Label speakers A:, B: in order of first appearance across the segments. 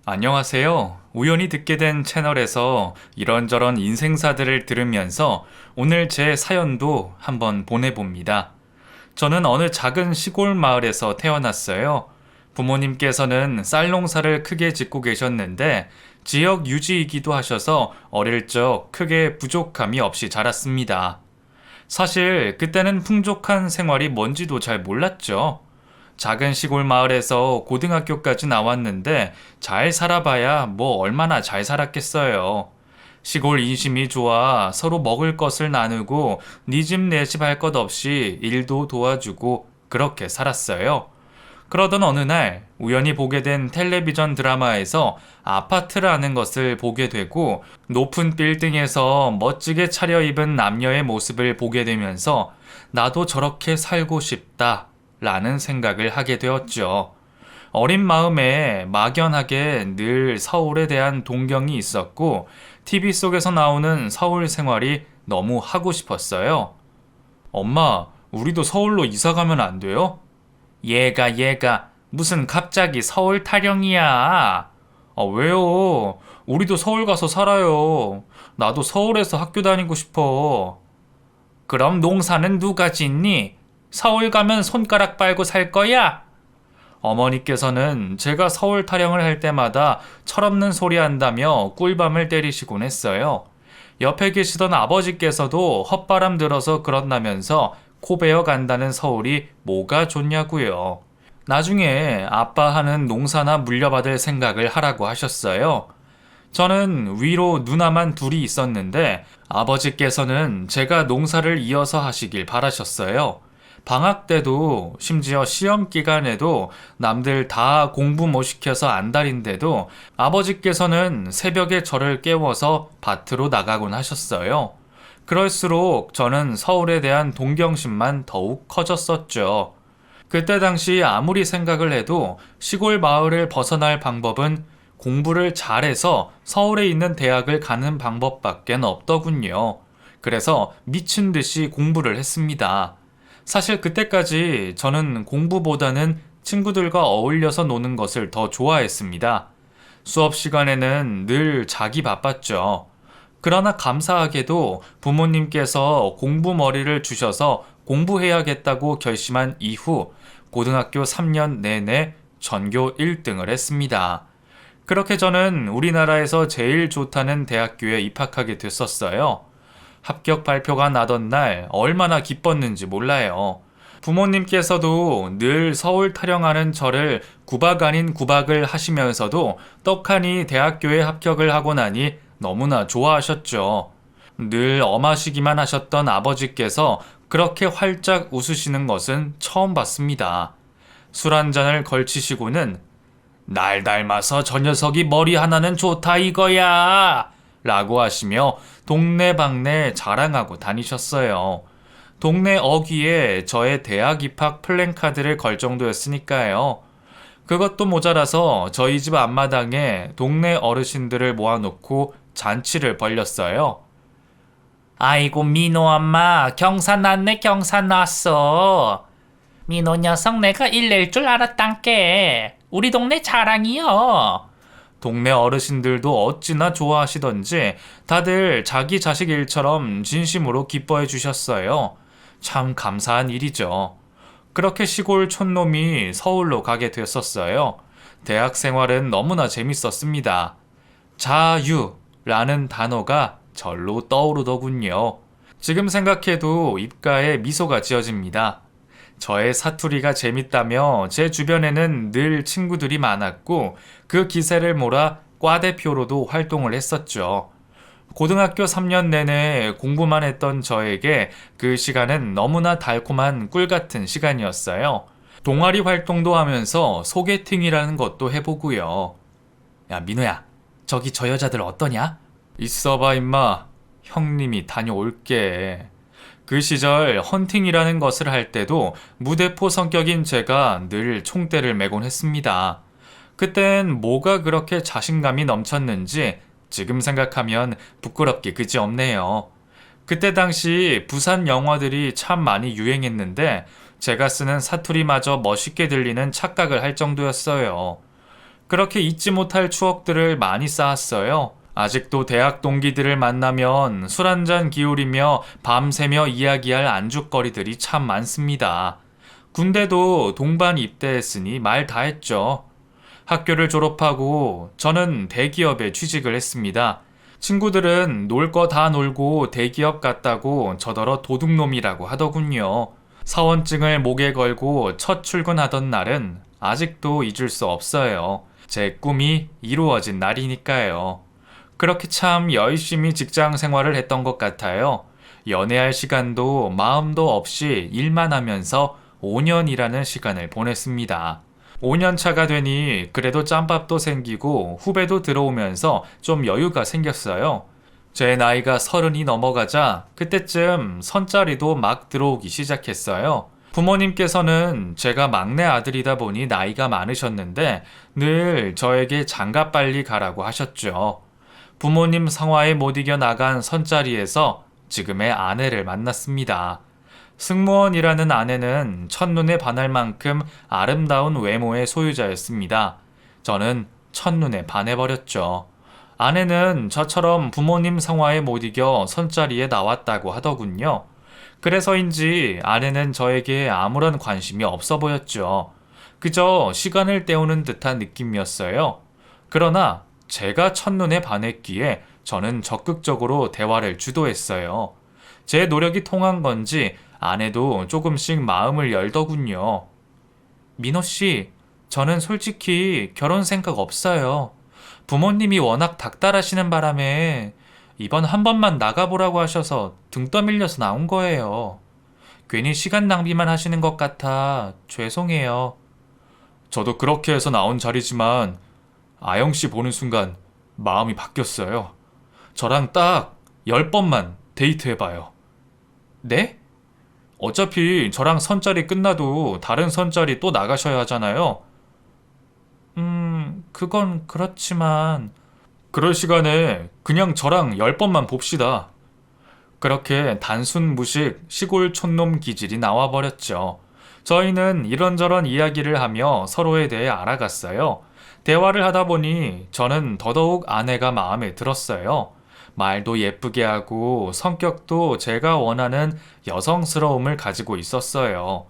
A: 안녕하세요. 우연히 듣게 된 채널에서 이런저런 인생사들을 들으면서 오늘 제 사연도 한번 보내봅니다. 저는 어느 작은 시골 마을에서 태어났어요. 부모님께서는 쌀 농사를 크게 짓고 계셨는데 지역 유지이기도 하셔서 어릴 적 크게 부족함이 없이 자랐습니다. 사실 그때는 풍족한 생활이 뭔지도 잘 몰랐죠. 작은 시골 마을에서 고등학교까지 나왔는데 잘 살아봐야 뭐 얼마나 잘 살았겠어요. 시골 인심이 좋아 서로 먹을 것을 나누고 네 집 내 집 할 것 없이 일도 도와주고 그렇게 살았어요. 그러던 어느 날 우연히 보게 된 텔레비전 드라마에서 아파트라는 것을 보게 되고 높은 빌딩에서 멋지게 차려입은 남녀의 모습을 보게 되면서 나도 저렇게 살고 싶다 라는 생각을 하게 되었죠. 어린 마음에 막연하게 늘 서울에 대한 동경이 있었고 TV 속에서 나오는 서울 생활이 너무 하고 싶었어요. 엄마, 우리도 서울로 이사 가면 안 돼요? 얘가 무슨 갑자기 서울 타령이야. 왜요? 우리도 서울 가서 살아요. 나도 서울에서 학교 다니고 싶어. 그럼 농사는 누가 짓니? 서울 가면 손가락 빨고 살 거야? 어머니께서는 제가 서울 타령을 할 때마다 철없는 소리 한다며 꿀밤을 때리시곤 했어요. 옆에 계시던 아버지께서도 헛바람 들어서 그런다면서 코 베어 간다는 서울이 뭐가 좋냐고요. 나중에 아빠 하는 농사나 물려받을 생각을 하라고 하셨어요. 저는 위로 누나만 둘이 있었는데 아버지께서는 제가 농사를 이어서 하시길 바라셨어요. 방학 때도 심지어 시험 기간에도 남들 다 공부 못 시켜서 안달인데도 아버지께서는 새벽에 저를 깨워서 밭으로 나가곤 하셨어요. 그럴수록 저는 서울에 대한 동경심만 더욱 커졌었죠. 그때 당시 아무리 생각을 해도 시골 마을을 벗어날 방법은 공부를 잘해서 서울에 있는 대학을 가는 방법밖에 없더군요. 그래서 미친 듯이 공부를 했습니다. 사실 그때까지 저는 공부보다는 친구들과 어울려서 노는 것을 더 좋아했습니다. 수업 시간에는 늘 자기 바빴죠. 그러나 감사하게도 부모님께서 공부머리를 주셔서 공부해야겠다고 결심한 이후 고등학교 3년 내내 전교 1등을 했습니다. 그렇게 저는 우리나라에서 제일 좋다는 대학교에 입학하게 됐었어요. 합격 발표가 나던 날 얼마나 기뻤는지 몰라요. 부모님께서도 늘 서울 타령하는 저를 구박 아닌 구박을 하시면서도 떡하니 대학교에 합격을 하고 나니 너무나 좋아하셨죠. 늘 엄하시기만 하셨던 아버지께서 그렇게 활짝 웃으시는 것은 처음 봤습니다. 술 한 잔을 걸치시고는 날 닮아서 저 녀석이 머리 하나는 좋다 이거야! 라고 하시며 동네방네 자랑하고 다니셨어요. 동네 어귀에 저의 대학 입학 플랜카드를 걸 정도였으니까요. 그것도 모자라서 저희 집 앞마당에 동네 어르신들을 모아놓고 잔치를 벌렸어요. 아이고 민호 엄마 경산 났네 경산 났어. 민호 녀석 내가 일낼 줄 알았단께. 우리 동네 자랑이여. 동네 어르신들도 어찌나 좋아하시던지 다들 자기 자식 일처럼 진심으로 기뻐해 주셨어요. 참 감사한 일이죠. 그렇게 시골 촌놈이 서울로 가게 됐었어요. 대학 생활은 너무나 재밌었습니다. 자유라는 단어가 절로 떠오르더군요. 지금 생각해도 입가에 미소가 지어집니다. 저의 사투리가 재밌다며 제 주변에는 늘 친구들이 많았고 그 기세를 몰아 과대표로도 활동을 했었죠. 고등학교 3년 내내 공부만 했던 저에게 그 시간은 너무나 달콤한 꿀 같은 시간이었어요. 동아리 활동도 하면서 소개팅이라는 것도 해보고요. 야 민호야, 저기 저 여자들 어떠냐? 있어봐 임마. 형님이 다녀올게. 그 시절 헌팅이라는 것을 할 때도 무대포 성격인 제가 늘 총대를 메곤 했습니다. 그땐 뭐가 그렇게 자신감이 넘쳤는지 지금 생각하면 부끄럽게 그지없네요. 그때 당시 부산 영화들이 참 많이 유행했는데 제가 쓰는 사투리마저 멋있게 들리는 착각을 할 정도였어요. 그렇게 잊지 못할 추억들을 많이 쌓았어요. 아직도 대학 동기들을 만나면 술 한잔 기울이며 밤새며 이야기할 안주거리들이 참 많습니다. 군대도 동반 입대했으니 말 다 했죠. 학교를 졸업하고 저는 대기업에 취직을 했습니다. 친구들은 놀 거 다 놀고 대기업 갔다고 저더러 도둑놈이라고 하더군요. 사원증을 목에 걸고 첫 출근하던 날은 아직도 잊을 수 없어요. 제 꿈이 이루어진 날이니까요. 그렇게 참 열심히 직장 생활을 했던 것 같아요. 연애할 시간도 마음도 없이 일만 하면서 5년이라는 시간을 보냈습니다. 5년 차가 되니 그래도 짬밥도 생기고 후배도 들어오면서 좀 여유가 생겼어요. 제 나이가 30이 넘어가자 그때쯤 선짜리도 막 들어오기 시작했어요. 부모님께서는 제가 막내 아들이다 보니 나이가 많으셨는데 늘 저에게 장가 빨리 가라고 하셨죠. 부모님 성화에 못 이겨 나간 선짜리에서 지금의 아내를 만났습니다. 승무원이라는 아내는 첫눈에 반할 만큼 아름다운 외모의 소유자였습니다. 저는 첫눈에 반해버렸죠. 아내는 저처럼 부모님 성화에 못 이겨 선자리에 나왔다고 하더군요. 그래서인지 아내는 저에게 아무런 관심이 없어 보였죠. 그저 시간을 때우는 듯한 느낌이었어요. 그러나 제가 첫눈에 반했기에 저는 적극적으로 대화를 주도했어요. 제 노력이 통한 건지 아내도 조금씩 마음을 열더군요. 민호 씨, 저는 솔직히 결혼 생각 없어요. 부모님이 워낙 닥달하시는 바람에 이번 한 번만 나가보라고 하셔서 등 떠밀려서 나온 거예요. 괜히 시간 낭비만 하시는 것 같아 죄송해요. 저도 그렇게 해서 나온 자리지만 아영 씨 보는 순간 마음이 바뀌었어요. 저랑 딱 10번만 데이트해봐요. 네? 어차피 저랑 선짜리 끝나도 다른 선짜리 또 나가셔야 하잖아요. 그건 그렇지만 그럴 시간에 그냥 저랑 10번만 봅시다. 그렇게 단순 무식 시골 촌놈 기질이 나와버렸죠. 저희는 이런저런 이야기를 하며 서로에 대해 알아갔어요. 대화를 하다 보니 저는 더더욱 아내가 마음에 들었어요. 말도 예쁘게 하고 성격도 제가 원하는 여성스러움을 가지고 있었어요.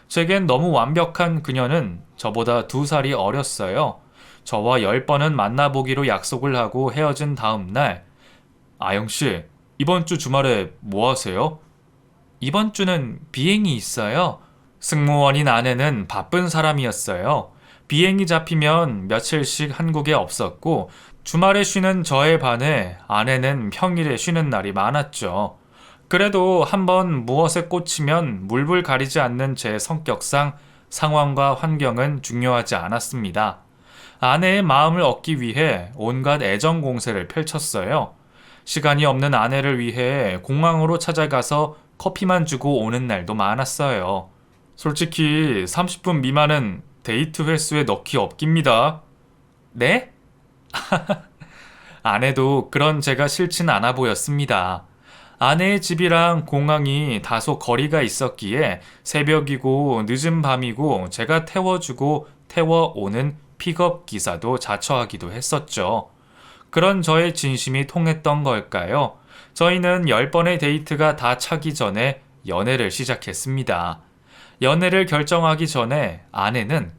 A: 제겐 너무 완벽한 그녀는 저보다 2살이 어렸어요. 저와 10번은 만나보기로 약속을 하고 헤어진 다음 날, 아영씨, 이번 주 주말에 뭐 하세요? 이번 주는 비행이 있어요. 승무원인 아내는 바쁜 사람이었어요. 비행이 잡히면 며칠씩 한국에 없었고, 주말에 쉬는 저에 반해 아내는 평일에 쉬는 날이 많았죠. 그래도 한번 무엇에 꽂히면 물불 가리지 않는 제 성격상 상황과 환경은 중요하지 않았습니다. 아내의 마음을 얻기 위해 온갖 애정 공세를 펼쳤어요. 시간이 없는 아내를 위해 공항으로 찾아가서 커피만 주고 오는 날도 많았어요. 솔직히 30분 미만은 데이트 횟수에 넣기 없깁니다. 네? 아내도 그런 제가 싫진 않아 보였습니다. 아내의 집이랑 공항이 다소 거리가 있었기에 새벽이고 늦은 밤이고 제가 태워주고 태워오는 픽업 기사도 자처하기도 했었죠. 그런 저의 진심이 통했던 걸까요? 저희는 10번의 데이트가 다 차기 전에 연애를 시작했습니다. 연애를 결정하기 전에 아내는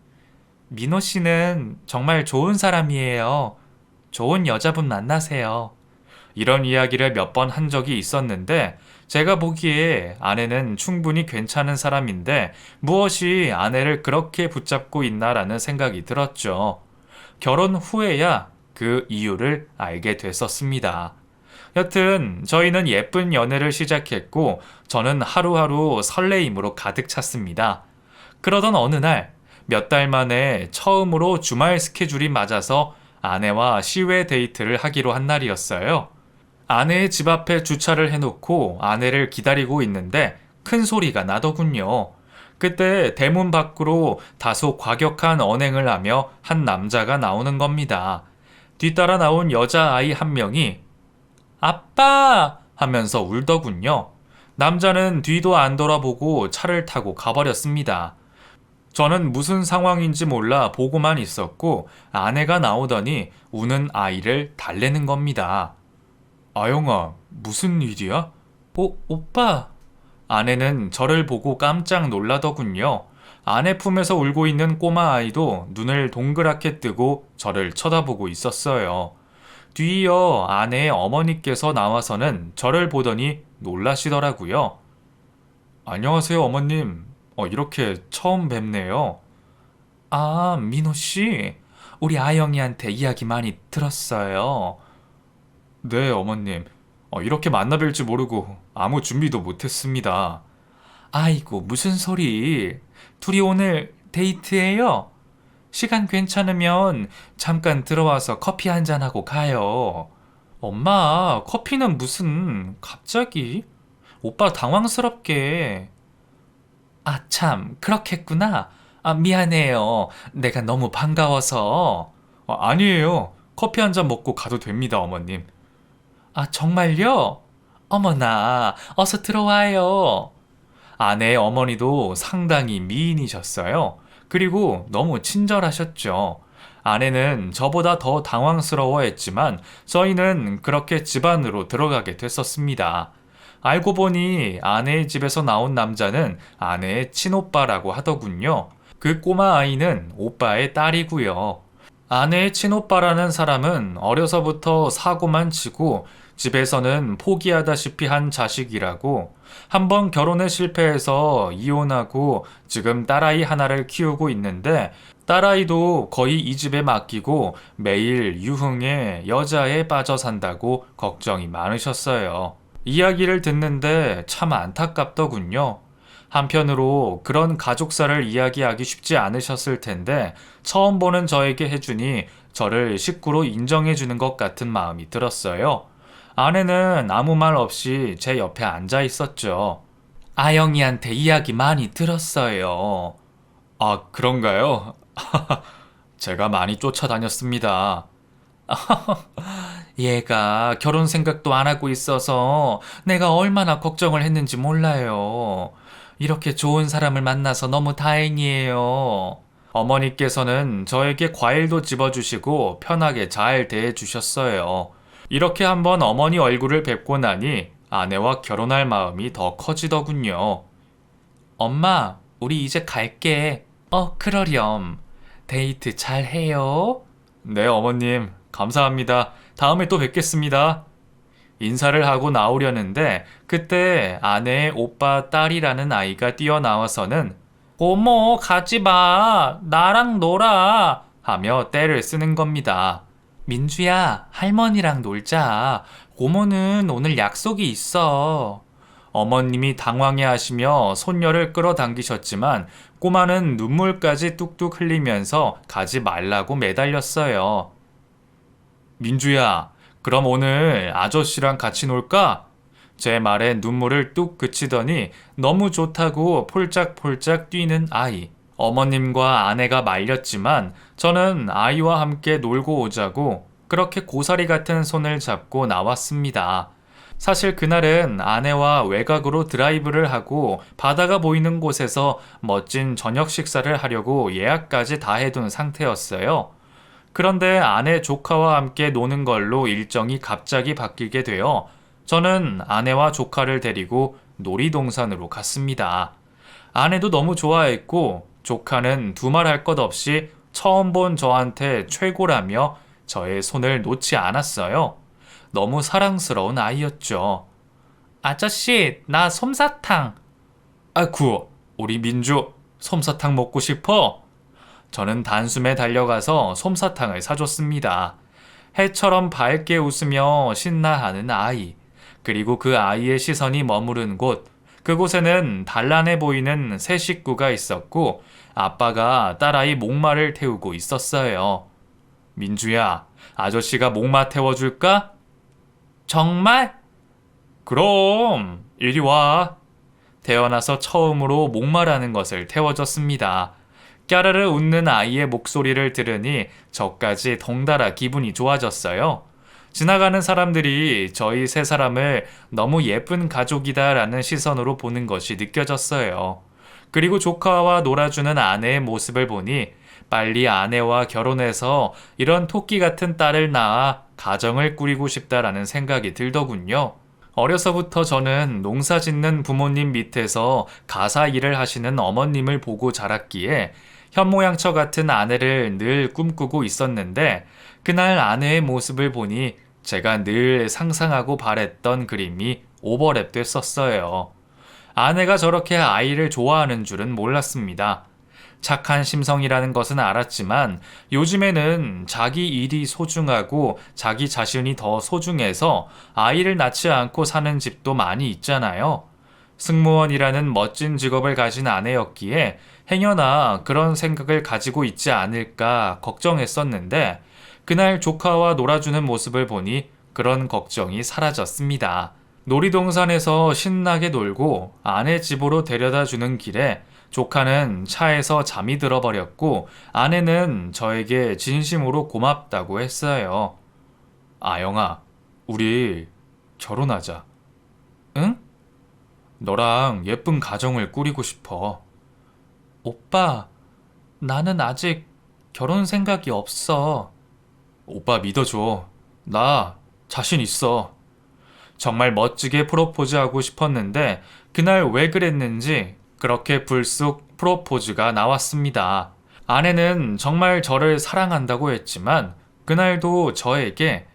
A: 민호 씨는 정말 좋은 사람이에요. 좋은 여자분 만나세요. 이런 이야기를 몇 번 한 적이 있었는데 제가 보기에 아내는 충분히 괜찮은 사람인데 무엇이 아내를 그렇게 붙잡고 있나라는 생각이 들었죠. 결혼 후에야 그 이유를 알게 됐었습니다. 여튼 저희는 예쁜 연애를 시작했고 저는 하루하루 설레임으로 가득 찼습니다. 그러던 어느 날 몇 달 만에 처음으로 주말 스케줄이 맞아서 아내와 시외 데이트를 하기로 한 날이었어요. 아내의 집 앞에 주차를 해놓고 아내를 기다리고 있는데 큰 소리가 나더군요. 그때 대문 밖으로 다소 과격한 언행을 하며 한 남자가 나오는 겁니다. 뒤따라 나온 여자아이 한 명이 아빠! 하면서 울더군요. 남자는 뒤도 안 돌아보고 차를 타고 가버렸습니다. 저는 무슨 상황인지 몰라 보고만 있었고 아내가 나오더니 우는 아이를 달래는 겁니다. 아영아, 무슨 일이야? 오빠. 아내는 저를 보고 깜짝 놀라더군요. 아내 품에서 울고 있는 꼬마 아이도 눈을 동그랗게 뜨고 저를 쳐다보고 있었어요. 뒤이어 아내의 어머니께서 나와서는 저를 보더니 놀라시더라고요. 안녕하세요, 어머님. 이렇게 처음 뵙네요. 아, 민호 씨. 우리 아영이한테 이야기 많이 들었어요. 네, 어머님. 이렇게 만나 뵐 줄 모르고 아무 준비도 못했습니다. 아이고, 무슨 소리. 둘이 오늘 데이트해요? 시간 괜찮으면 잠깐 들어와서 커피 한잔하고 가요. 엄마, 커피는 무슨, 갑자기? 오빠 당황스럽게. 아, 참, 그렇겠구나. 아, 미안해요. 내가 너무 반가워서. 아니에요. 커피 한 잔 먹고 가도 됩니다, 어머님. 아, 정말요? 어머나, 어서 들어와요. 아내의 어머니도 상당히 미인이셨어요. 그리고 너무 친절하셨죠. 아내는 저보다 더 당황스러워했지만 저희는 그렇게 집 안으로 들어가게 됐었습니다. 알고 보니 아내의 집에서 나온 남자는 아내의 친오빠라고 하더군요. 그 꼬마 아이는 오빠의 딸이고요. 아내의 친오빠라는 사람은 어려서부터 사고만 치고 집에서는 포기하다시피 한 자식이라고, 한번 결혼에 실패해서 이혼하고 지금 딸아이 하나를 키우고 있는데 딸아이도 거의 이 집에 맡기고 매일 유흥에 여자에 빠져 산다고 걱정이 많으셨어요. 이야기를 듣는데 참 안타깝더군요. 한편으로 그런 가족사를 이야기하기 쉽지 않으셨을 텐데 처음 보는 저에게 해주니 저를 식구로 인정해주는 것 같은 마음이 들었어요. 아내는 아무 말 없이 제 옆에 앉아 있었죠. 아영이한테 이야기 많이 들었어요. 아, 그런가요? 제가 많이 쫓아다녔습니다. 얘가 결혼 생각도 안 하고 있어서 내가 얼마나 걱정을 했는지 몰라요. 이렇게 좋은 사람을 만나서 너무 다행이에요. 어머니께서는 저에게 과일도 집어주시고 편하게 잘 대해주셨어요. 이렇게 한번 어머니 얼굴을 뵙고 나니 아내와 결혼할 마음이 더 커지더군요. 엄마, 우리 이제 갈게. 그러렴. 데이트 잘 해요. 네, 어머님. 감사합니다. 다음에 또 뵙겠습니다. 인사를 하고 나오려는데 그때 아내의 오빠 딸이라는 아이가 뛰어나와서는 고모 가지 마. 나랑 놀아. 하며 떼를 쓰는 겁니다. 민주야, 할머니랑 놀자. 고모는 오늘 약속이 있어. 어머님이 당황해 하시며 손녀를 끌어당기셨지만 꼬마는 눈물까지 뚝뚝 흘리면서 가지 말라고 매달렸어요. 민주야, 그럼 오늘 아저씨랑 같이 놀까? 제 말에 눈물을 뚝 그치더니 너무 좋다고 폴짝폴짝 뛰는 아이. 어머님과 아내가 말렸지만 저는 아이와 함께 놀고 오자고 그렇게 고사리 같은 손을 잡고 나왔습니다. 사실 그날은 아내와 외곽으로 드라이브를 하고 바다가 보이는 곳에서 멋진 저녁 식사를 하려고 예약까지 다 해둔 상태였어요. 그런데 아내 조카와 함께 노는 걸로 일정이 갑자기 바뀌게 되어 저는 아내와 조카를 데리고 놀이동산으로 갔습니다. 아내도 너무 좋아했고 조카는 두말할 것 없이 처음 본 저한테 최고라며 저의 손을 놓지 않았어요. 너무 사랑스러운 아이였죠. 아저씨, 나 솜사탕. 아쿠, 우리 민주 솜사탕 먹고 싶어? 저는 단숨에 달려가서 솜사탕을 사줬습니다. 해처럼 밝게 웃으며 신나하는 아이, 그리고 그 아이의 시선이 머무른 곳, 그곳에는 단란해 보이는 새 식구가 있었고 아빠가 딸아이 목마를 태우고 있었어요. 민주야, 아저씨가 목마 태워줄까? 정말? 그럼 이리 와. 태어나서 처음으로 목마라는 것을 태워줬습니다. 까르르 웃는 아이의 목소리를 들으니 저까지 덩달아 기분이 좋아졌어요. 지나가는 사람들이 저희 세 사람을 너무 예쁜 가족이다라는 시선으로 보는 것이 느껴졌어요. 그리고 조카와 놀아주는 아내의 모습을 보니 빨리 아내와 결혼해서 이런 토끼 같은 딸을 낳아 가정을 꾸리고 싶다라는 생각이 들더군요. 어려서부터 저는 농사 짓는 부모님 밑에서 가사 일을 하시는 어머님을 보고 자랐기에 현모양처 같은 아내를 늘 꿈꾸고 있었는데 그날 아내의 모습을 보니 제가 늘 상상하고 바랬던 그림이 오버랩 됐었어요. 아내가 저렇게 아이를 좋아하는 줄은 몰랐습니다. 착한 심성이라는 것은 알았지만 요즘에는 자기 일이 소중하고 자기 자신이 더 소중해서 아이를 낳지 않고 사는 집도 많이 있잖아요. 승무원이라는 멋진 직업을 가진 아내였기에 행여나 그런 생각을 가지고 있지 않을까 걱정했었는데 그날 조카와 놀아주는 모습을 보니 그런 걱정이 사라졌습니다. 놀이동산에서 신나게 놀고 아내 집으로 데려다 주는 길에 조카는 차에서 잠이 들어버렸고 아내는 저에게 진심으로 고맙다고 했어요. 아영아, 우리 결혼하자. 응? 너랑 예쁜 가정을 꾸리고 싶어. 오빠, 나는 아직 결혼 생각이 없어. 오빠 믿어줘. 나 자신 있어. 정말 멋지게 프로포즈하고 싶었는데 그날 왜 그랬는지 그렇게 불쑥 프로포즈가 나왔습니다. 아내는 정말 저를 사랑한다고 했지만 그날도 저에게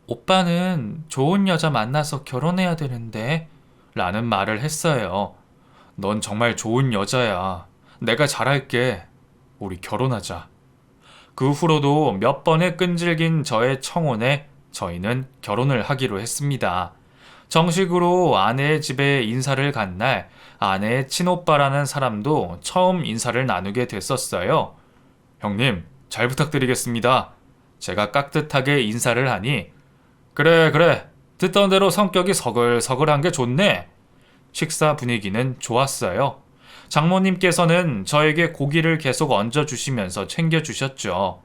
A: 오빠는 좋은 여자 만나서 결혼해야 되는데 라는 말을 했어요. 넌 정말 좋은 여자야. 내가 잘할게. 우리 결혼하자. 그 후로도 몇 번의 끈질긴 저의 청혼에 저희는 결혼을 하기로 했습니다. 정식으로 아내의 집에 인사를 간 날 아내의 친오빠라는 사람도 처음 인사를 나누게 됐었어요. 형님, 잘 부탁드리겠습니다. 제가 깍듯하게 인사를 하니 그래 그래 듣던 대로 성격이 서글서글한 게 좋네. 식사 분위기는 좋았어요. 장모님께서는 저에게 고기를 계속 얹어주시면서 챙겨주셨죠.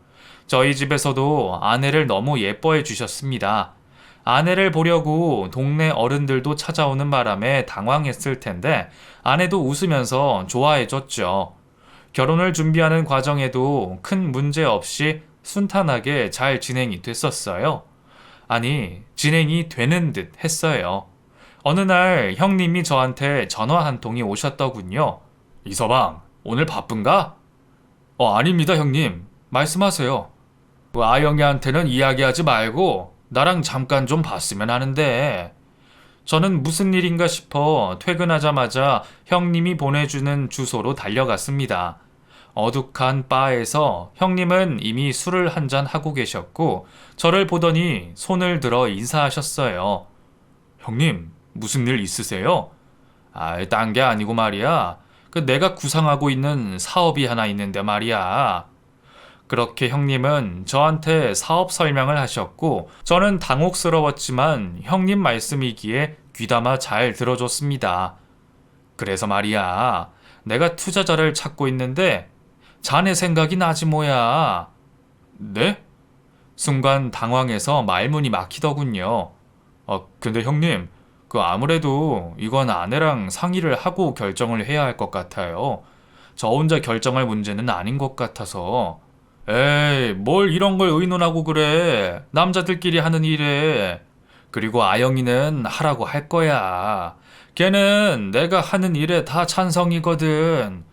A: 저희 집에서도 아내를 너무 예뻐해 주셨습니다. 아내를 보려고 동네 어른들도 찾아오는 바람에 당황했을 텐데 아내도 웃으면서 좋아해 줬죠. 결혼을 준비하는 과정에도 큰 문제 없이 순탄하게 잘 진행이 됐었어요. 아니, 진행이 되는 듯 했어요. 어느 날 형님이 저한테 전화 한 통이 오셨더군요. 이서방, 오늘 바쁜가? 아닙니다, 형님. 말씀하세요. 아영이한테는 이야기하지 말고 나랑 잠깐 좀 봤으면 하는데. 저는 무슨 일인가 싶어 퇴근하자마자 형님이 보내주는 주소로 달려갔습니다. 어둑한 바에서 형님은 이미 술을 한잔 하고 계셨고 저를 보더니 손을 들어 인사하셨어요. 형님, 무슨 일 있으세요? 딴 게 아니고 말이야. 내가 구상하고 있는 사업이 하나 있는데 말이야. 그렇게 형님은 저한테 사업 설명을 하셨고 저는 당혹스러웠지만 형님 말씀이기에 귀담아 잘 들어줬습니다. 그래서 말이야, 내가 투자자를 찾고 있는데 자네 생각이 나지 뭐야. 네? 순간 당황해서 말문이 막히더군요. 근데 형님, 아무래도 이건 아내랑 상의를 하고 결정을 해야 할 것 같아요. 저 혼자 결정할 문제는 아닌 것 같아서. 에이, 뭘 이런 걸 의논하고 그래. 남자들끼리 하는 일에. 그리고 아영이는 하라고 할 거야. 걔는 내가 하는 일에 다 찬성이거든.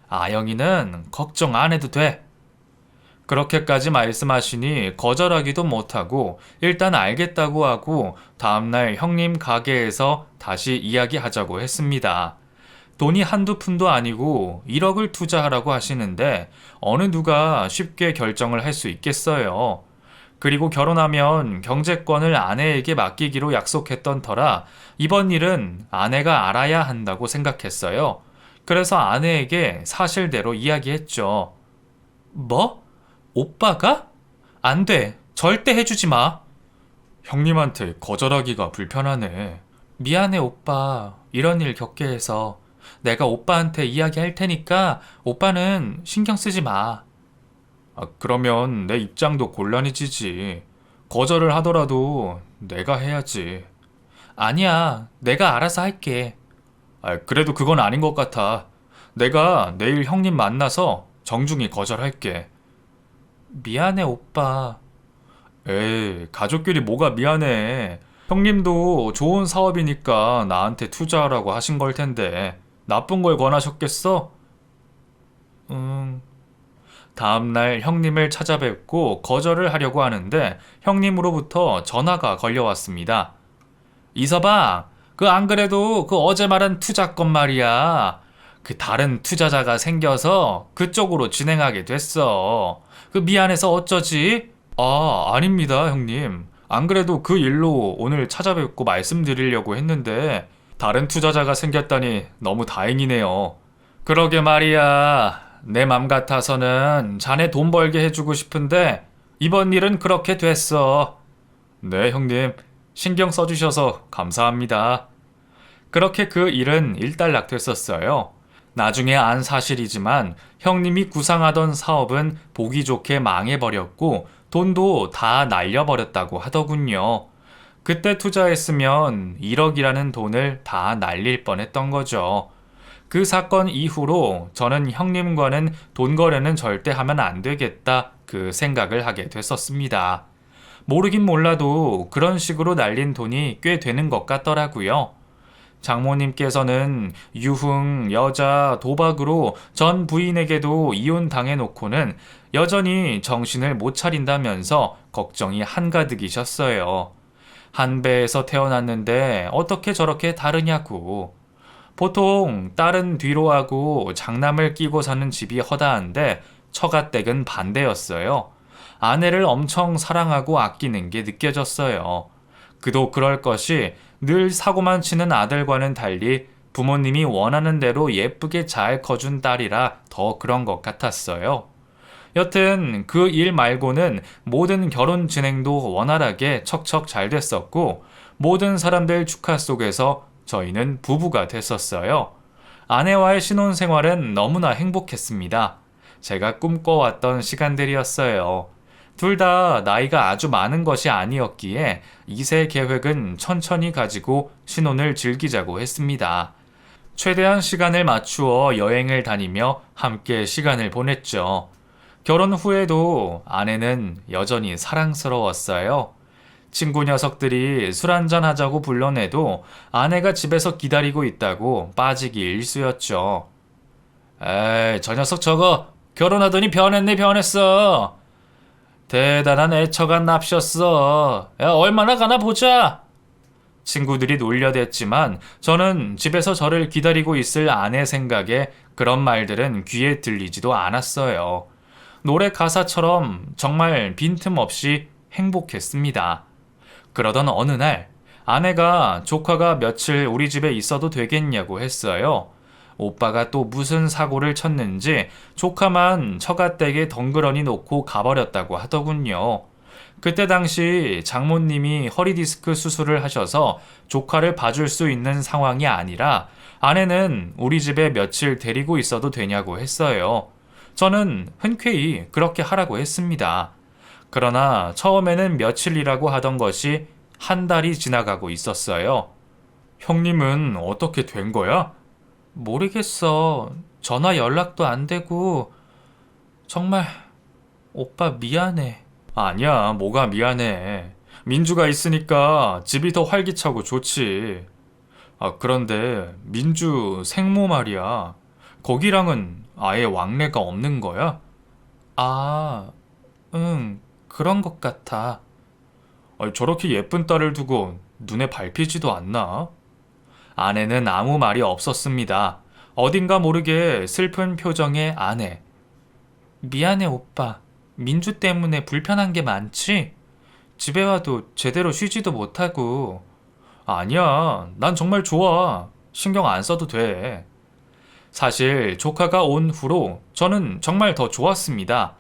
A: 아영이는 걱정 안 해도 돼. 그렇게까지 말씀하시니 거절하기도 못하고 일단 알겠다고 하고 다음날 형님 가게에서 다시 이야기하자고 했습니다. 돈이 한두 푼도 아니고 1억을 투자하라고 하시는데 어느 누가 쉽게 결정을 할 수 있겠어요. 그리고 결혼하면 경제권을 아내에게 맡기기로 약속했던 터라 이번 일은 아내가 알아야 한다고 생각했어요. 그래서 아내에게 사실대로 이야기했죠. 뭐? 오빠가? 안 돼. 절대 해주지 마. 형님한테 거절하기가 불편하네. 미안해, 오빠. 이런 일 겪게 해서. 내가 오빠한테 이야기할 테니까 오빠는 신경 쓰지 마. 그러면 내 입장도 곤란해지지. 거절을 하더라도 내가 해야지. 아니야. 내가 알아서 할게. 그래도 그건 아닌 것 같아. 내가 내일 형님 만나서 정중히 거절할게. 미안해, 오빠. 에이, 가족끼리 뭐가 미안해. 형님도 좋은 사업이니까 나한테 투자하라고 하신 걸 텐데 나쁜 걸 권하셨겠어? 응. 다음날 형님을 찾아뵙고 거절을 하려고 하는데 형님으로부터 전화가 걸려왔습니다. 이서방, 그 안 그래도 그 어제 말한 투자건 말이야. 그 다른 투자자가 생겨서 그쪽으로 진행하게 됐어. 그 미안해서 어쩌지? 아, 아닙니다, 형님. 안 그래도 그 일로 오늘 찾아뵙고 말씀드리려고 했는데 다른 투자자가 생겼다니 너무 다행이네요. 그러게 말이야. 내 맘 같아서는 자네 돈 벌게 해주고 싶은데 이번 일은 그렇게 됐어. 네, 형님. 신경 써주셔서 감사합니다. 그렇게 그 일은 일단락됐었어요. 나중에 안 사실이지만 형님이 구상하던 사업은 보기 좋게 망해버렸고 돈도 다 날려버렸다고 하더군요. 그때 투자했으면 1억이라는 돈을 다 날릴 뻔했던 거죠. 그 사건 이후로 저는 형님과는 돈 거래는 절대 하면 안 되겠다 그 생각을 하게 됐었습니다. 모르긴 몰라도 그런 식으로 날린 돈이 꽤 되는 것 같더라고요. 장모님께서는 유흥, 여자, 도박으로 전 부인에게도 이혼 당해놓고는 여전히 정신을 못 차린다면서 걱정이 한가득이셨어요. 한 배에서 태어났는데 어떻게 저렇게 다르냐고. 보통 딸은 뒤로 하고 장남을 끼고 사는 집이 허다한데 처가댁은 반대였어요. 아내를 엄청 사랑하고 아끼는 게 느껴졌어요. 그도 그럴 것이 늘 사고만 치는 아들과는 달리 부모님이 원하는 대로 예쁘게 잘 커준 딸이라 더 그런 것 같았어요. 여튼 그 일 말고는 모든 결혼 진행도 원활하게 척척 잘 됐었고 모든 사람들 축하 속에서 저희는 부부가 됐었어요. 아내와의 신혼생활은 너무나 행복했습니다. 제가 꿈꿔왔던 시간들이었어요. 둘 다 나이가 아주 많은 것이 아니었기에 2세 계획은 천천히 가지고 신혼을 즐기자고 했습니다. 최대한 시간을 맞추어 여행을 다니며 함께 시간을 보냈죠. 결혼 후에도 아내는 여전히 사랑스러웠어요. 친구 녀석들이 술 한잔 하자고 불러내도 아내가 집에서 기다리고 있다고 빠지기 일쑤였죠. 에이, 저 녀석 저거 결혼하더니 변했네 변했어. 대단한 애처가 납셨어. 야, 얼마나 가나 보자. 친구들이 놀려댔지만 저는 집에서 저를 기다리고 있을 아내 생각에 그런 말들은 귀에 들리지도 않았어요. 노래 가사처럼 정말 빈틈없이 행복했습니다. 그러던 어느 날 아내가 조카가 며칠 우리 집에 있어도 되겠냐고 했어요. 오빠가 또 무슨 사고를 쳤는지 조카만 처가댁에 덩그러니 놓고 가버렸다고 하더군요. 그때 당시 장모님이 허리디스크 수술을 하셔서 조카를 봐줄 수 있는 상황이 아니라 아내는 우리 집에 며칠 데리고 있어도 되냐고 했어요. 저는 흔쾌히 그렇게 하라고 했습니다. 그러나 처음에는 며칠이라고 하던 것이 한 달이 지나가고 있었어요. 형님은 어떻게 된 거야? 모르겠어. 전화 연락도 안 되고 정말 오빠 미안해. 아니야, 뭐가 미안해. 민주가 있으니까 집이 더 활기차고 좋지. 아, 그런데 민주 생모 말이야. 거기랑은 아예 왕래가 없는 거야? 아, 응, 그런 것 같아. 아니, 저렇게 예쁜 딸을 두고 눈에 밟히지도 않나? 아내는 아무 말이 없었습니다. 어딘가 모르게 슬픈 표정의 아내. 미안해, 오빠. 민주 때문에 불편한 게 많지? 집에 와도 제대로 쉬지도 못하고. 아니야, 난 정말 좋아. 신경 안 써도 돼. 사실 조카가 온 후로 저는 정말 더 좋았습니다.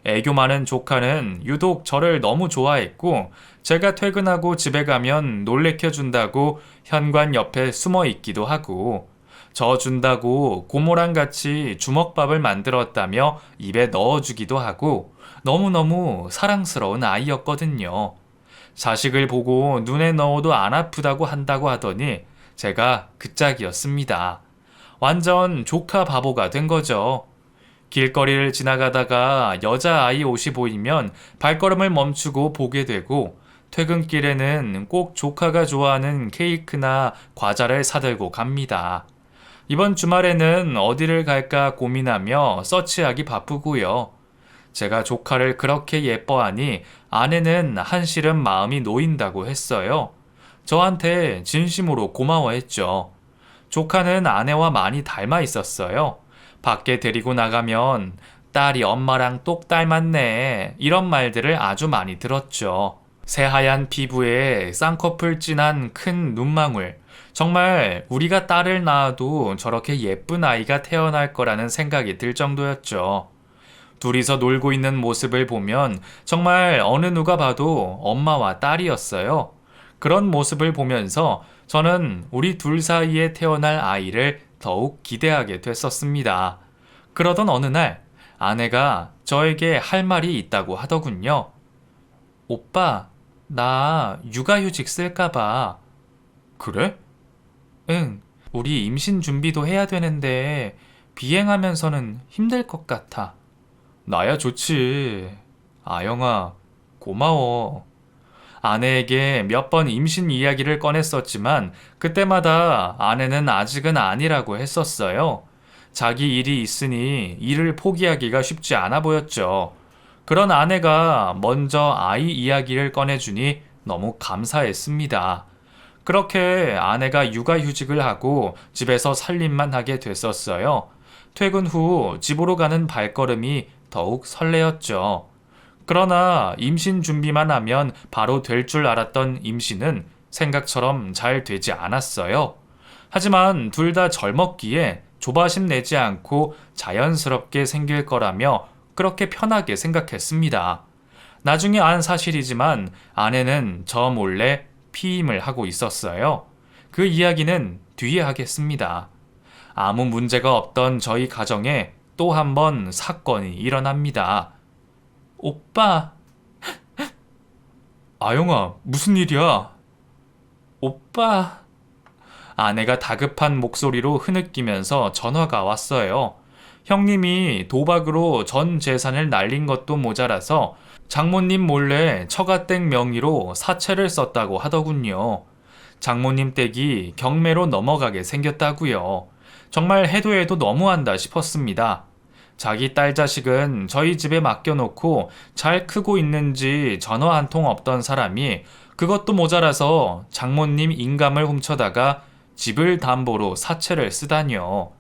A: 애교 많은 조카는 유독 저를 너무 좋아했고 제가 퇴근하고 집에 가면 놀래켜준다고 현관 옆에 숨어 있기도 하고 저 준다고 고모랑 같이 주먹밥을 만들었다며 입에 넣어주기도 하고 너무너무 사랑스러운 아이였거든요. 자식을 보고 눈에 넣어도 안 아프다고 한다고 하더니 제가 그 짝이었습니다. 완전 조카 바보가 된 거죠. 길거리를 지나가다가 여자아이 옷이 보이면 발걸음을 멈추고 보게 되고, 퇴근길에는 꼭 조카가 좋아하는 케이크나 과자를 사들고 갑니다. 이번 주말에는 어디를 갈까 고민하며 서치하기 바쁘고요. 제가 조카를 그렇게 예뻐하니 아내는 한시름 마음이 놓인다고 했어요. 저한테 진심으로 고마워했죠. 조카는 아내와 많이 쌍 있었어요. 밖에 데리고 나가면 딸이 엄마랑 똑 닮았네, 이런 말들을 아주 많이 들었죠. 새하얀 피부에 쌍꺼풀 진한 큰 눈망울. 정말 우리가 딸을 낳아도 저렇게 예쁜 아이가 태어날 거라는 생각이 들 정도였죠. 둘이서 놀고 있는 모습을 보면 정말 어느 누가 봐도 엄마와 딸이었어요. 그런 모습을 보면서 저는 우리 둘 사이에 태어날 아이를 더욱 기대하게 됐었습니다. 그러던 어느 날 아내가 저에게 할 말이 있다고 하더군요. 오빠, 나 육아휴직 쓸까봐. 그래? 응, 우리 임신 준비도 해야 되는데 비행하면서는 힘들 것 같아. 나야 좋지. 아영아, 고마워. 아내에게 몇 번 임신 이야기를 꺼냈었지만 그때마다 아내는 아직은 아니라고 했었어요. 자기 일이 있으니 일을 포기하기가 쉽지 않아 보였죠. 그런 아내가 먼저 아이 이야기를 꺼내주니 너무 감사했습니다. 그렇게 아내가 육아휴직을 하고 집에서 살림만 하게 됐었어요. 퇴근 후 집으로 가는 발걸음이 더욱 설레었죠. 그러나 임신 준비만 하면 바로 될 줄 알았던 임신은 생각처럼 잘 되지 않았어요. 하지만 둘 다 젊었기에 조바심 내지 않고 자연스럽게 생길 거라며 그렇게 편하게 생각했습니다. 나중에 안 사실이지만 아내는 저 몰래 피임을 하고 있었어요. 그 이야기는 뒤에 하겠습니다. 아무 문제가 없던 저희 가정에 또 한 번 사건이 일어납니다. 오빠. 아영아, 무슨 일이야? 오빠. 아내가 다급한 목소리로 흐느끼면서 전화가 왔어요. 형님이 도박으로 전 재산을 날린 것도 모자라서 장모님 몰래 처가댁 명의로 사채를 썼다고 하더군요. 장모님 댁이 경매로 넘어가게 생겼다고요. 정말 해도 해도 너무한다 싶었습니다. 자기 딸 자식은 저희 집에 맡겨놓고 잘 크고 있는지 전화 한 통 없던 사람이 그것도 모자라서 장모님 인감을 훔쳐다가 집을 담보로 사채를 쓰다니요.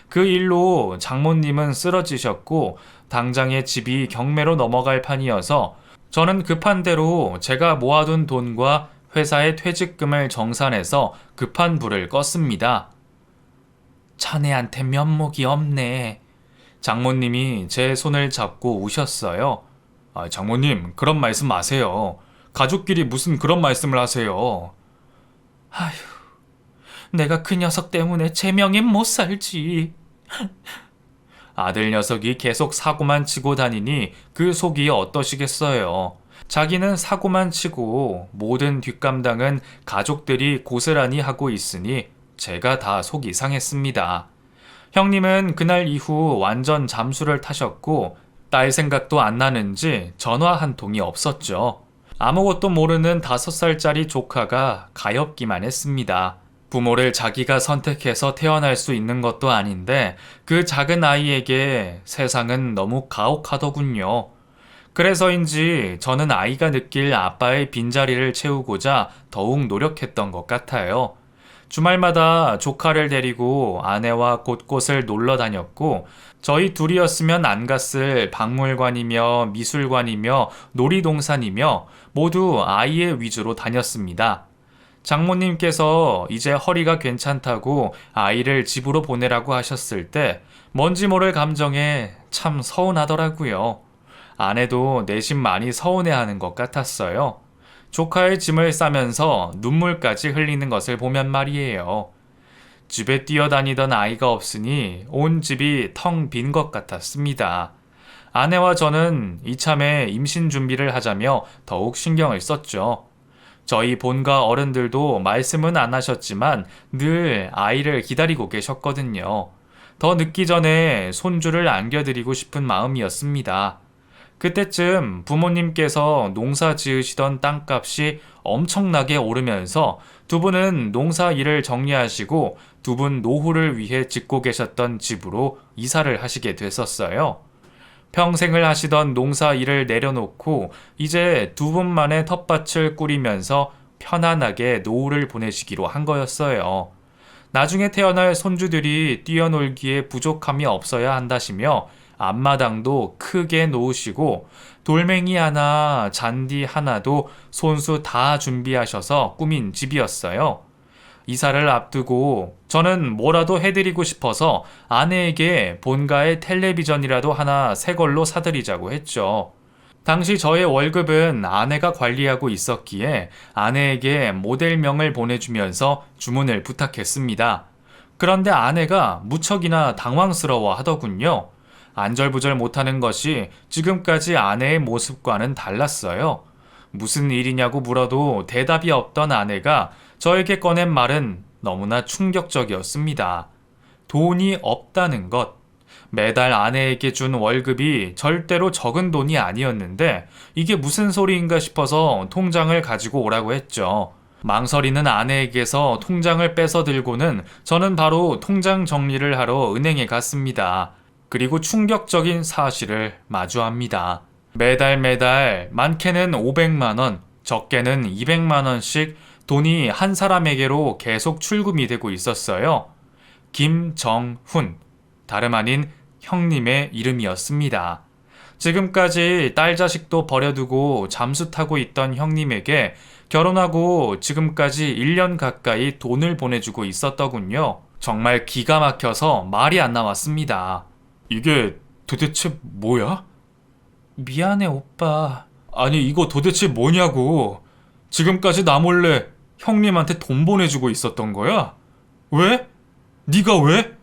A: 그 일로 장모님은 쓰러지셨고 당장에 집이 경매로 넘어갈 판이어서 저는 급한 대로 제가 모아둔 돈과 회사의 퇴직금을 정산해서 급한 불을 껐습니다. 자네한테 면목이 없네. 장모님이 제 손을 잡고 우셨어요. 장모님, 그런 말씀 마세요. 가족끼리 무슨 그런 말씀을 하세요. 아휴, 내가 그 녀석 때문에 제명엔 못 살지. 아들 녀석이 계속 사고만 치고 다니니 그 속이 어떠시겠어요. 자기는 사고만 치고 모든 뒷감당은 가족들이 고스란히 하고 있으니 제가 다 속이 상했습니다. 형님은 그날 이후 완전 잠수를 타셨고 딸 생각도 안 나는지 전화 한 통이 없었죠. 아무것도 모르는 5살짜리 조카가 가엾기만 했습니다. 부모를 자기가 선택해서 태어날 수 있는 것도 아닌데 그 작은 아이에게 세상은 너무 가혹하더군요. 그래서인지 저는 아이가 느낄 아빠의 빈자리를 채우고자 더욱 노력했던 것 같아요. 주말마다 조카를 데리고 아내와 곳곳을 놀러 다녔고 저희 둘이었으면 안 갔을 박물관이며 미술관이며 놀이동산이며 모두 아이의 위주로 다녔습니다. 장모님께서 이제 허리가 괜찮다고 아이를 집으로 보내라고 하셨을 때 뭔지 모를 감정에 참 서운하더라고요. 아내도 내심 많이 서운해하는 것 같았어요. 조카의 짐을 싸면서 눈물까지 흘리는 것을 보면 말이에요. 집에 뛰어다니던 아이가 없으니 온 집이 텅 빈 것 같았습니다. 아내와 저는 이참에 임신 준비를 하자며 더욱 신경을 썼죠. 저희 본가 어른들도 말씀은 안 하셨지만 늘 아이를 기다리고 계셨거든요. 더 늦기 전에 손주를 안겨드리고 싶은 마음이었습니다. 그때쯤 부모님께서 농사 지으시던 땅값이 엄청나게 오르면서 두 분은 농사 일을 정리하시고 두 분 노후를 위해 짓고 계셨던 집으로 이사를 하시게 됐었어요. 평생을 하시던 농사 일을 내려놓고 이제 두 분만의 텃밭을 꾸리면서 편안하게 노후를 보내시기로 한 거였어요. 나중에 태어날 손주들이 뛰어놀기에 부족함이 없어야 한다시며 앞마당도 크게 놓으시고 돌멩이 하나, 잔디 하나도 손수 다 준비하셔서 꾸민 집이었어요. 이사를 앞두고 저는 뭐라도 해드리고 싶어서 아내에게 본가에 텔레비전이라도 하나 새 걸로 사드리자고 했죠. 당시 저의 월급은 아내가 관리하고 있었기에 아내에게 모델명을 보내주면서 주문을 부탁했습니다. 그런데 아내가 무척이나 당황스러워 하더군요. 안절부절 못하는 것이 지금까지 아내의 모습과는 달랐어요. 무슨 일이냐고 물어도 대답이 없던 아내가 저에게 꺼낸 말은 너무나 충격적이었습니다. 돈이 없다는 것. 매달 아내에게 준 월급이 절대로 적은 돈이 아니었는데 이게 무슨 소리인가 싶어서 통장을 가지고 오라고 했죠. 망설이는 아내에게서 통장을 뺏어 들고는 저는 바로 통장 정리를 하러 은행에 갔습니다. 그리고 충격적인 사실을 마주합니다. 매달 많게는 500만 원, 적게는 200만 원씩 돈이 한 사람에게로 계속 출금이 되고 있었어요. 김정훈, 다름 아닌 형님의 이름이었습니다. 지금까지 딸 자식도 버려두고 잠수 타고 있던 형님에게 결혼하고 지금까지 1년 가까이 돈을 보내주고 있었더군요. 정말 기가 막혀서 말이 안 나왔습니다. 이게 도대체 뭐야? 미안해, 오빠. 아니, 이거 도대체 뭐냐고. 지금까지 나 몰래 형님한테 돈 보내주고 있었던 거야? 왜? 네가 왜?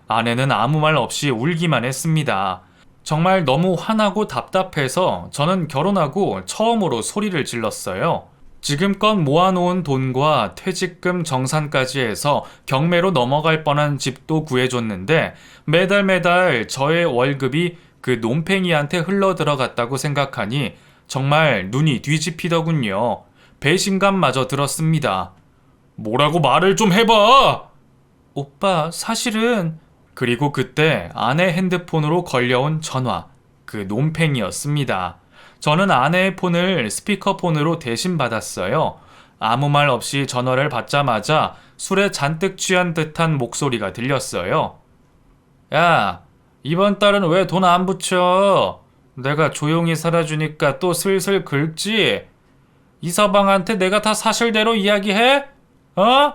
A: 아내는 아무 말 없이 울기만 했습니다. 정말 너무 화나고 답답해서 저는 결혼하고 처음으로 소리를 질렀어요. 지금껏 모아놓은 돈과 퇴직금 정산까지 해서 경매로 넘어갈 뻔한 집도 구해줬는데 매달 저의 월급이 그 논팽이한테 흘러 들어갔다고 생각하니 정말 눈이 뒤집히더군요. 배신감마저 들었습니다. 뭐라고 말을 좀 해봐! 오빠, 사실은... 그리고 그때 아내 핸드폰으로 걸려온 전화, 그 논팽이였습니다. 저는 아내의 폰을 스피커폰으로 대신 받았어요. 아무 말 없이 전화를 받자마자 술에 잔뜩 취한 듯한 목소리가 들렸어요. 야, 이번 달은 왜 돈 안 붙여? 내가 조용히 살아주니까 또 슬슬 긁지? 이서방한테 내가 다 사실대로 이야기해? 어?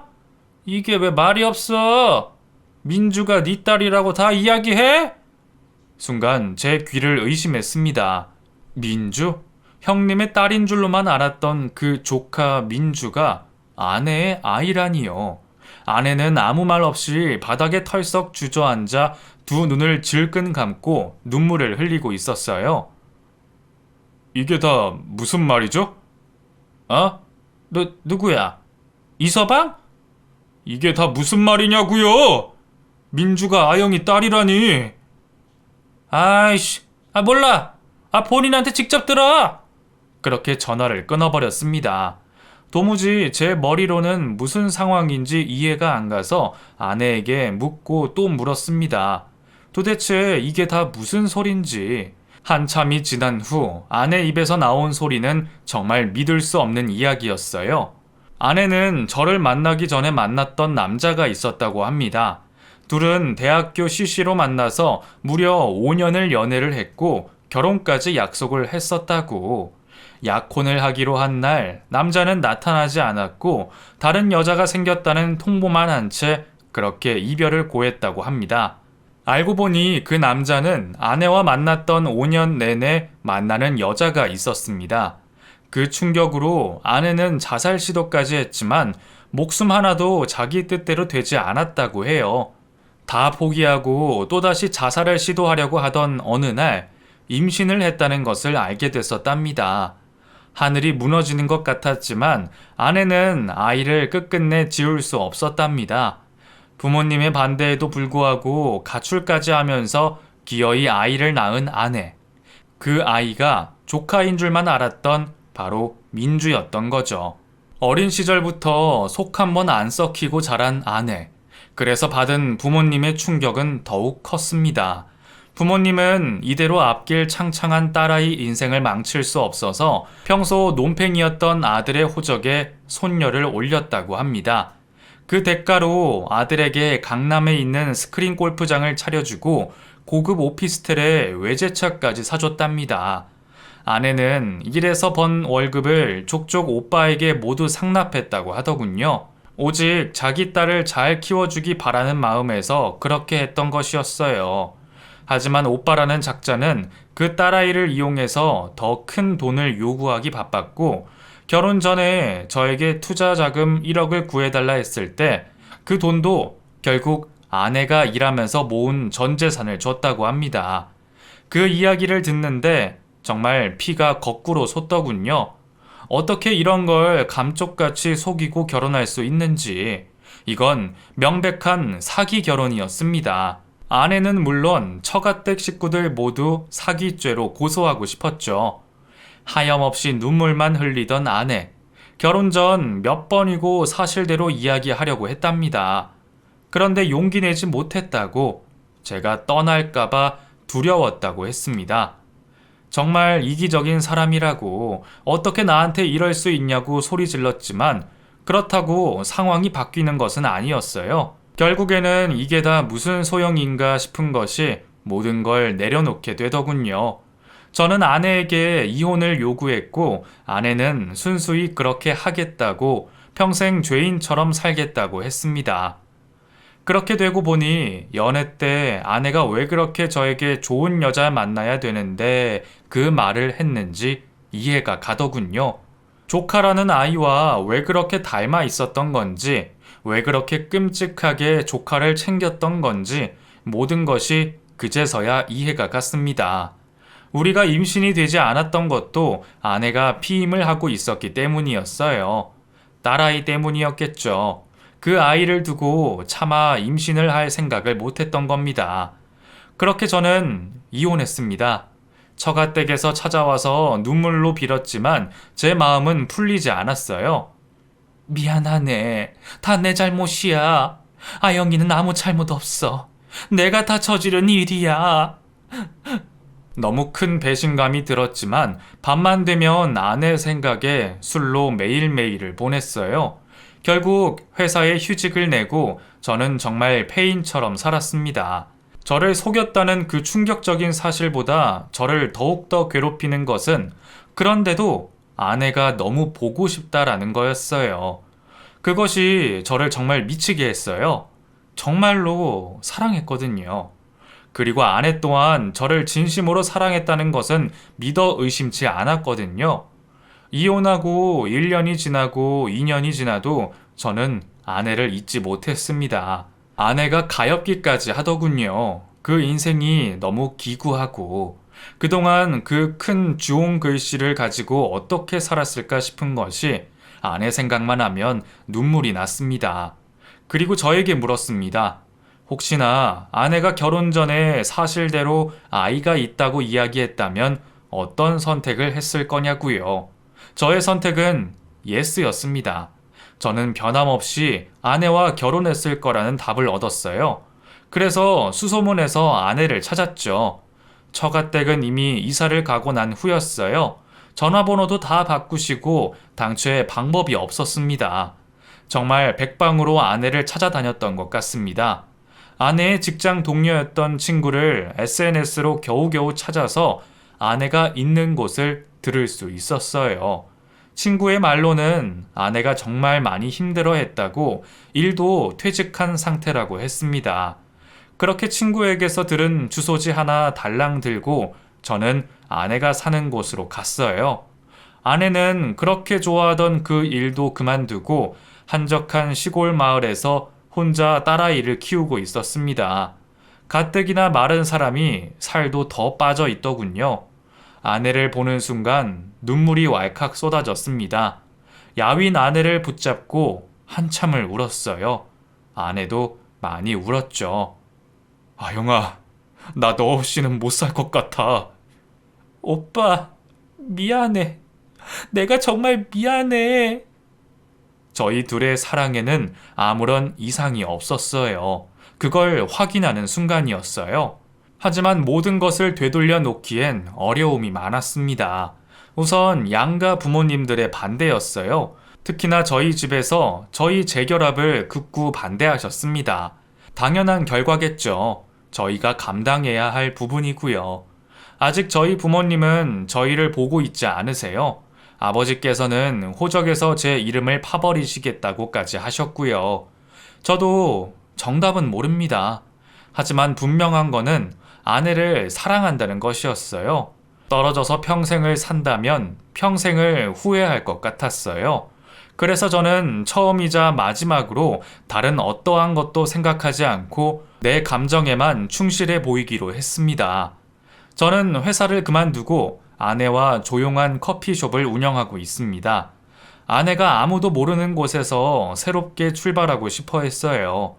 A: 이게 왜 말이 없어? 민주가 네 딸이라고 다 이야기해? 순간 제 귀를 의심했습니다. 민주? 형님의 딸인 줄로만 알았던 그 조카 민주가 아내의 아이라니요. 아내는 아무 말 없이 바닥에 털썩 주저앉아 두 눈을 질끈 감고 눈물을 흘리고 있었어요. 이게 다 무슨 말이죠? 어? 누구야? 이서방? 이게 다 무슨 말이냐고요? 민주가 아영이 딸이라니. 아이씨, 몰라. 본인한테 직접 들어. 그렇게 전화를 끊어버렸습니다. 도무지 제 머리로는 무슨 상황인지 이해가 안 가서 아내에게 묻고 또 물었습니다. 도대체 이게 다 무슨 소린지. 한참이 지난 후 아내 입에서 나온 소리는 정말 믿을 수 없는 이야기였어요. 아내는 저를 만나기 전에 만났던 남자가 있었다고 합니다. 둘은 대학교 CC로 만나서 무려 5년을 연애를 했고 결혼까지 약속을 했었다고. 약혼을 하기로 한 날 남자는 나타나지 않았고 다른 여자가 생겼다는 통보만 한 채 그렇게 이별을 고했다고 합니다. 알고 보니 그 남자는 아내와 만났던 5년 내내 만나는 여자가 있었습니다. 그 충격으로 아내는 자살 시도까지 했지만 목숨 하나도 자기 뜻대로 되지 않았다고 해요. 다 포기하고 또다시 자살을 시도하려고 하던 어느 날 임신을 했다는 것을 알게 됐었답니다. 하늘이 무너지는 것 같았지만 아내는 아이를 끝끝내 지울 수 없었답니다. 부모님의 반대에도 불구하고 가출까지 하면서 기어이 아이를 낳은 아내. 그 아이가 조카인 줄만 알았던 바로 민주였던 거죠. 어린 시절부터 속 한번 안 썩히고 자란 아내. 그래서 받은 부모님의 충격은 더욱 컸습니다. 부모님은 이대로 앞길 창창한 딸아이 인생을 망칠 수 없어서 평소 논팽이였던 아들의 호적에 손녀를 올렸다고 합니다. 그 대가로 아들에게 강남에 있는 스크린 골프장을 차려주고 고급 오피스텔에 외제차까지 사줬답니다. 아내는 일해서 번 월급을 족족 오빠에게 모두 상납했다고 하더군요. 오직 자기 딸을 잘 키워주기 바라는 마음에서 그렇게 했던 것이었어요. 하지만 오빠라는 작자는 그 딸아이를 이용해서 더 큰 돈을 요구하기 바빴고, 결혼 전에 저에게 투자 자금 1억을 구해달라 했을 때 그 돈도 결국 아내가 일하면서 모은 전 재산을 줬다고 합니다. 그 이야기를 듣는데 정말 피가 거꾸로 솟더군요. 어떻게 이런 걸 감쪽같이 속이고 결혼할 수 있는지. 이건 명백한 사기 결혼이었습니다. 아내는 물론 처가댁 식구들 모두 사기죄로 고소하고 싶었죠. 하염없이 눈물만 흘리던 아내. 결혼 전 몇 번이고 사실대로 이야기하려고 했답니다. 그런데 용기 내지 못했다고, 제가 떠날까봐 두려웠다고 했습니다. 정말 이기적인 사람이라고, 어떻게 나한테 이럴 수 있냐고 소리 질렀지만 그렇다고 상황이 바뀌는 것은 아니었어요. 결국에는 이게 다 무슨 소용인가 싶은 것이 모든 걸 내려놓게 되더군요. 저는 아내에게 이혼을 요구했고 아내는 순수히 그렇게 하겠다고, 평생 죄인처럼 살겠다고 했습니다. 그렇게 되고 보니 연애 때 아내가 왜 그렇게 저에게 좋은 여자 만나야 되는데 그 말을 했는지 이해가 가더군요. 조카라는 아이와 왜 그렇게 닮아 있었던 건지, 왜 그렇게 끔찍하게 조카를 챙겼던 건지 모든 것이 그제서야 이해가 갔습니다. 우리가 임신이 되지 않았던 것도 아내가 피임을 하고 있었기 때문이었어요. 딸아이 때문이었겠죠. 그 아이를 두고 차마 임신을 할 생각을 못했던 겁니다. 그렇게 저는 이혼했습니다. 처가댁에서 찾아와서 눈물로 빌었지만 제 마음은 풀리지 않았어요. 미안하네. 다 내 잘못이야. 아영이는 아무 잘못 없어. 내가 다 저지른 일이야. 너무 큰 배신감이 들었지만 밤만 되면 아내 생각에 술로 매일매일을 보냈어요. 결국 회사에 휴직을 내고 저는 정말 폐인처럼 살았습니다. 저를 속였다는 그 충격적인 사실보다 저를 더욱더 괴롭히는 것은, 그런데도 아내가 너무 보고 싶다라는 거였어요. 그것이 저를 정말 미치게 했어요. 정말로 사랑했거든요. 그리고 아내 또한 저를 진심으로 사랑했다는 것은 믿어 의심치 않았거든요. 이혼하고 1년이 지나고 2년이 지나도 저는 아내를 잊지 못했습니다. 아내가 가엾기까지 하더군요. 그 인생이 너무 기구하고 그동안 그 큰 주홍 글씨를 가지고 어떻게 살았을까 싶은 것이 아내 생각만 하면 눈물이 났습니다. 그리고 저에게 물었습니다. 혹시나 아내가 결혼 전에 사실대로 아이가 있다고 이야기했다면 어떤 선택을 했을 거냐고요. 저의 선택은 예스였습니다. 저는 변함없이 아내와 결혼했을 거라는 답을 얻었어요. 그래서 수소문해서 아내를 찾았죠. 처가댁은 이미 이사를 가고 난 후였어요. 전화번호도 다 바꾸시고 당초에 방법이 없었습니다. 정말 백방으로 아내를 찾아다녔던 것 같습니다. 아내의 직장 동료였던 친구를 SNS로 겨우겨우 찾아서 아내가 있는 곳을 들을 수 있었어요. 친구의 말로는 아내가 정말 많이 힘들어했다고, 일도 퇴직한 상태라고 했습니다. 그렇게 친구에게서 들은 주소지 하나 달랑 들고 저는 아내가 사는 곳으로 갔어요. 아내는 그렇게 좋아하던 그 일도 그만두고 한적한 시골 마을에서 혼자 딸아이를 키우고 있었습니다. 가뜩이나 마른 사람이 살도 더 빠져 있더군요. 아내를 보는 순간 눈물이 왈칵 쏟아졌습니다. 야윈 아내를 붙잡고 한참을 울었어요. 아내도 많이 울었죠. 아영아, 나 너 없이는 못 살 것 같아. 오빠, 미안해. 내가 정말 미안해. 저희 둘의 사랑에는 아무런 이상이 없었어요. 그걸 확인하는 순간이었어요. 하지만 모든 것을 되돌려 놓기엔 어려움이 많았습니다. 우선 양가 부모님들의 반대였어요. 특히나 저희 집에서 저희 재결합을 극구 반대하셨습니다. 당연한 결과겠죠. 저희가 감당해야 할 부분이고요. 아직 저희 부모님은 저희를 보고 있지 않으세요. 아버지께서는 호적에서 제 이름을 파버리시겠다고까지 하셨고요. 저도 정답은 모릅니다. 하지만 분명한 거는 아내를 사랑한다는 것이었어요. 떨어져서 평생을 산다면 평생을 후회할 것 같았어요. 그래서 저는 처음이자 마지막으로 다른 어떠한 것도 생각하지 않고 내 감정에만 충실해 보이기로 했습니다. 저는 회사를 그만두고 아내와 조용한 커피숍을 운영하고 있습니다. 아내가 아무도 모르는 곳에서 새롭게 출발하고 싶어 했어요.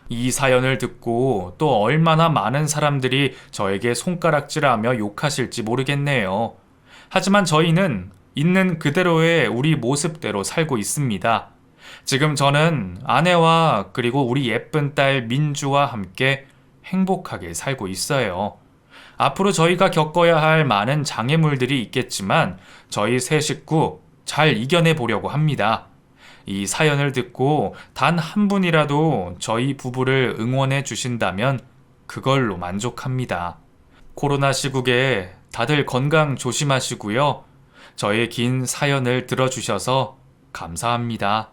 A: 이 사연을 듣고 또 얼마나 많은 사람들이 저에게 손가락질하며 욕하실지 모르겠네요. 하지만 저희는 있는 그대로의 우리 모습대로 살고 있습니다. 지금 저는 아내와 그리고 우리 예쁜 딸 민주와 함께 행복하게 살고 있어요. 앞으로 저희가 겪어야 할 많은 장애물들이 있겠지만 저희 세 식구 잘 이겨내 보려고 합니다. 이 사연을 듣고 단 한 분이라도 저희 부부를 응원해 주신다면 그걸로 만족합니다. 코로나 시국에 다들 건강 조심하시고요. 저의 긴 사연을 들어주셔서 감사합니다.